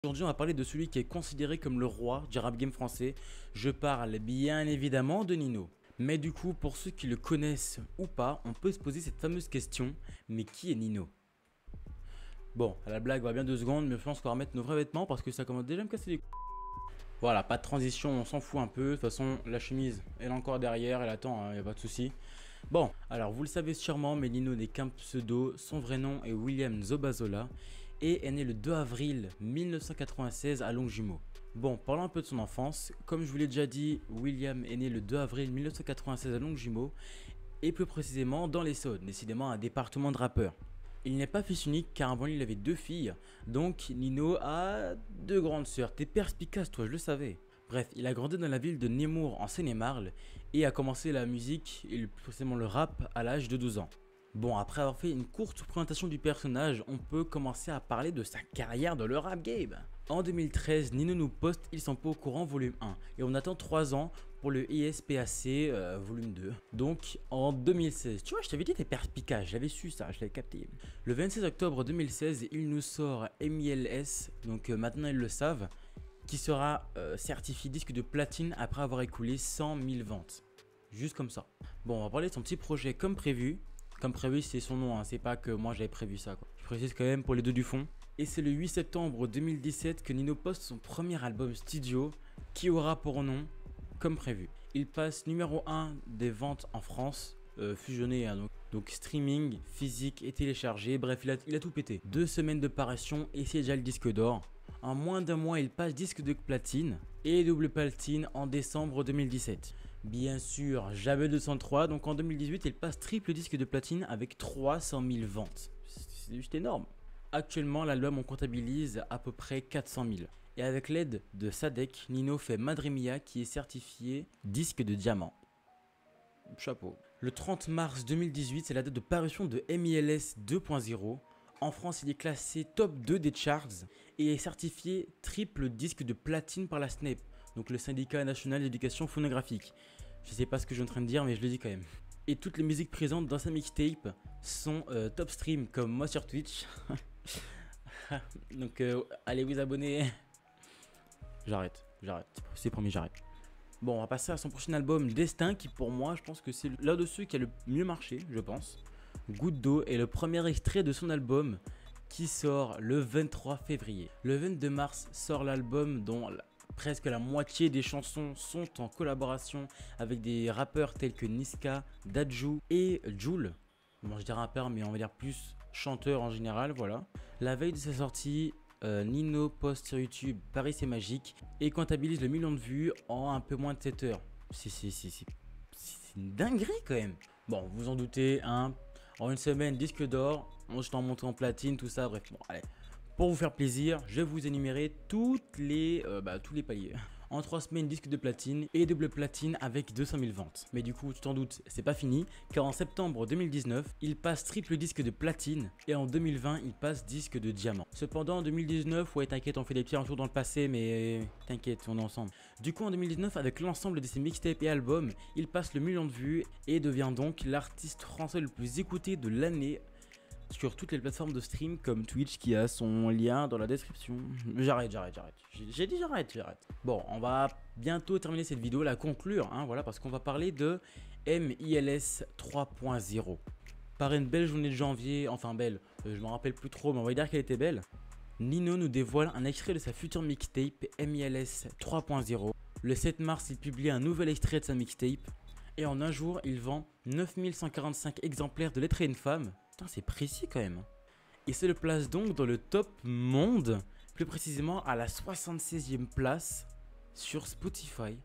Aujourd'hui, on va parler de celui qui est considéré comme le roi du rap game français. Je parle bien évidemment de Nino. Mais du coup, pour ceux qui le connaissent ou pas, on peut se poser cette fameuse question, mais qui est Nino? Bon, la blague va bien 2 secondes, mais je pense qu'on va remettre nos vrais vêtements parce que ça commence déjà à me casser les couilles. Voilà, pas de transition, on s'en fout un peu. De toute façon, la chemise, elle est encore derrière, elle attend, hein, y a pas de souci. Bon, alors vous le savez sûrement, mais Nino n'est qu'un pseudo. Son vrai nom est William Zobazola et est né le 2 avril 1996 à Longjumeau. Bon, parlons un peu de son enfance. Comme je vous l'ai déjà dit, William est né le 2 avril 1996 à Longjumeau et plus précisément dans l'Essonne, décidément un département de rappeurs. Il n'est pas fils unique car avant lui il avait 2 filles, donc Nino a 2 grandes sœurs. T'es perspicace toi, je le savais. Bref, il a grandi dans la ville de Nemours en Seine-et-Marne et a commencé la musique et plus précisément le rap à l'âge de 12 ans. Bon, après avoir fait une courte présentation du personnage, on peut commencer à parler de sa carrière dans le rap game. En 2013, Nino nous poste Ils sont pas au courant volume 1 et on attend 3 ans pour le ISPAC volume 2. Donc en 2016, tu vois, je t'avais dit t'es perspicace, j'avais su ça, je l'avais capté. Le 26 octobre 2016, il nous sort MILS, donc maintenant ils le savent, qui sera certifié disque de platine après avoir écoulé 100 000 ventes. Juste comme ça. Bon, on va parler de son petit projet comme prévu. Comme prévu, c'est son nom, hein. C'est pas que moi j'avais prévu ça, quoi. Je précise quand même pour les deux du fond. Et c'est le 8 septembre 2017 que Nino poste son premier album studio qui aura pour nom comme prévu. Il passe numéro 1 des ventes en France, fusionné, hein, donc streaming, physique et téléchargé. Bref, il a tout pété. 2 semaines de parution et c'est déjà le disque d'or. En moins d'un mois, il passe disque de platine et double platine en décembre 2017. Bien sûr, j'avais 203, donc en 2018, il passe triple disque de platine avec 300 000 ventes. C'est juste énorme. Actuellement, l'album on comptabilise à peu près 400 000. Et avec l'aide de Sadek, Nino fait Madre Mia qui est certifié disque de diamant. Chapeau. Le 30 mars 2018, c'est la date de parution de MILS 2.0. En France, il est classé top 2 des charts et est certifié triple disque de platine par la SNEP, donc le syndicat national d'éducation phonographique. Je sais pas ce que je suis en train de dire, mais je le dis quand même. Et toutes les musiques présentes dans sa mixtape sont top stream, comme moi sur Twitch. Donc allez vous abonner. J'arrête, c'est promis, j'arrête. Bon, on va passer à son prochain album, Destin, qui pour moi, je pense que c'est l'un de ceux qui a le mieux marché, je pense. Goutte d'eau est le premier extrait de son album qui sort le 23 février. Le 22 mars sort l'album dont presque la moitié des chansons sont en collaboration avec des rappeurs tels que Niska, Dadju et Jul. Bon, je dis rappeur, mais on va dire plus chanteur en général, voilà. La veille de sa sortie, Nino poste sur YouTube Paris c'est magique et comptabilise le million de vues en un peu moins de 7 heures. C'est une dinguerie quand même. Bon, vous en doutez, hein. En une semaine, disque d'or, on s'est en monté en platine, tout ça, bref, bon, allez. Pour vous faire plaisir, je vais vous énumérer tous les paliers. En 3 semaines, disque de platine et double platine avec 200 000 ventes. Mais du coup, tu t'en doutes, c'est pas fini, car en septembre 2019, il passe triple disque de platine et en 2020, il passe disque de diamant. Cependant, en 2019, ouais, t'inquiète, on fait des petits retours dans le passé, mais t'inquiète, on est ensemble. Du coup, en 2019, avec l'ensemble de ses mixtapes et albums, il passe le million de vues et devient donc l'artiste français le plus écouté de l'année sur toutes les plateformes de stream comme Twitch qui a son lien dans la description. J'arrête. J'ai dit j'arrête. Bon, on va bientôt terminer cette vidéo, la conclure, hein, voilà, parce qu'on va parler de MILS 3.0. Par une belle journée de janvier, enfin belle, je me rappelle plus trop, mais on va dire qu'elle était belle. Nino nous dévoile un extrait de sa future mixtape MILS 3.0. Le 7 mars, il publie un nouvel extrait de sa mixtape. Et en un jour, il vend 9145 exemplaires de Lettre à une femme. Putain, c'est précis quand même. Et ça le place donc dans le top monde, plus précisément à la 76e place sur Spotify.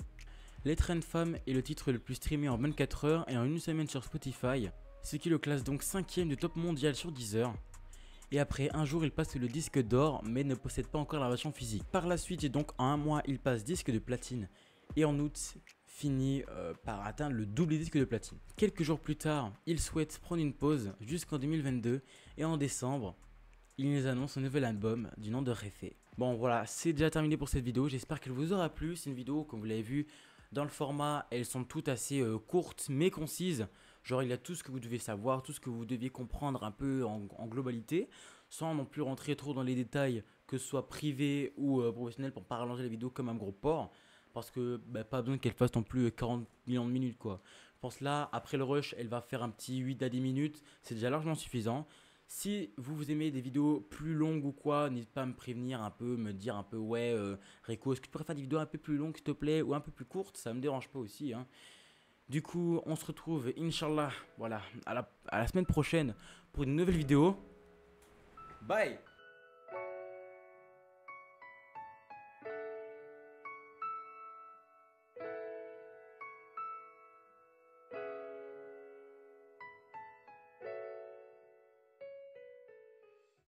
Lettre à une femme est le titre le plus streamé en 24 heures et en une semaine sur Spotify, ce qui le classe donc 5e du top mondial sur Deezer. Et après un jour il passe le disque d'or mais ne possède pas encore la version physique. Par la suite et donc en un mois il passe disque de platine et en août finit par atteindre le double disque de platine. Quelques jours plus tard il souhaite prendre une pause jusqu'en 2022 et en décembre il nous annonce un nouvel album du nom de Réfé. Bon voilà, c'est déjà terminé pour cette vidéo, j'espère qu'elle vous aura plu. C'est une vidéo comme vous l'avez vu dans le format, elles sont toutes assez courtes mais concises. Genre il y a tout ce que vous devez savoir, tout ce que vous deviez comprendre un peu en globalité, sans non plus rentrer trop dans les détails que ce soit privé ou professionnel, pour pas rallonger la vidéo comme un gros porc. Parce que pas besoin qu'elle fasse non plus 40 millions de minutes quoi. Je pense là, après le rush, elle va faire un petit 8 à 10 minutes. C'est déjà largement suffisant. Si vous aimez des vidéos plus longues ou quoi, n'hésite pas à me prévenir un peu, me dire un peu ouais Rico, est-ce que tu pourrais faire des vidéos un peu plus longues s'il te plaît ou un peu plus courtes, ça me dérange pas aussi hein. Du coup, on se retrouve Inch'Allah, voilà, à la semaine prochaine pour une nouvelle vidéo. Bye.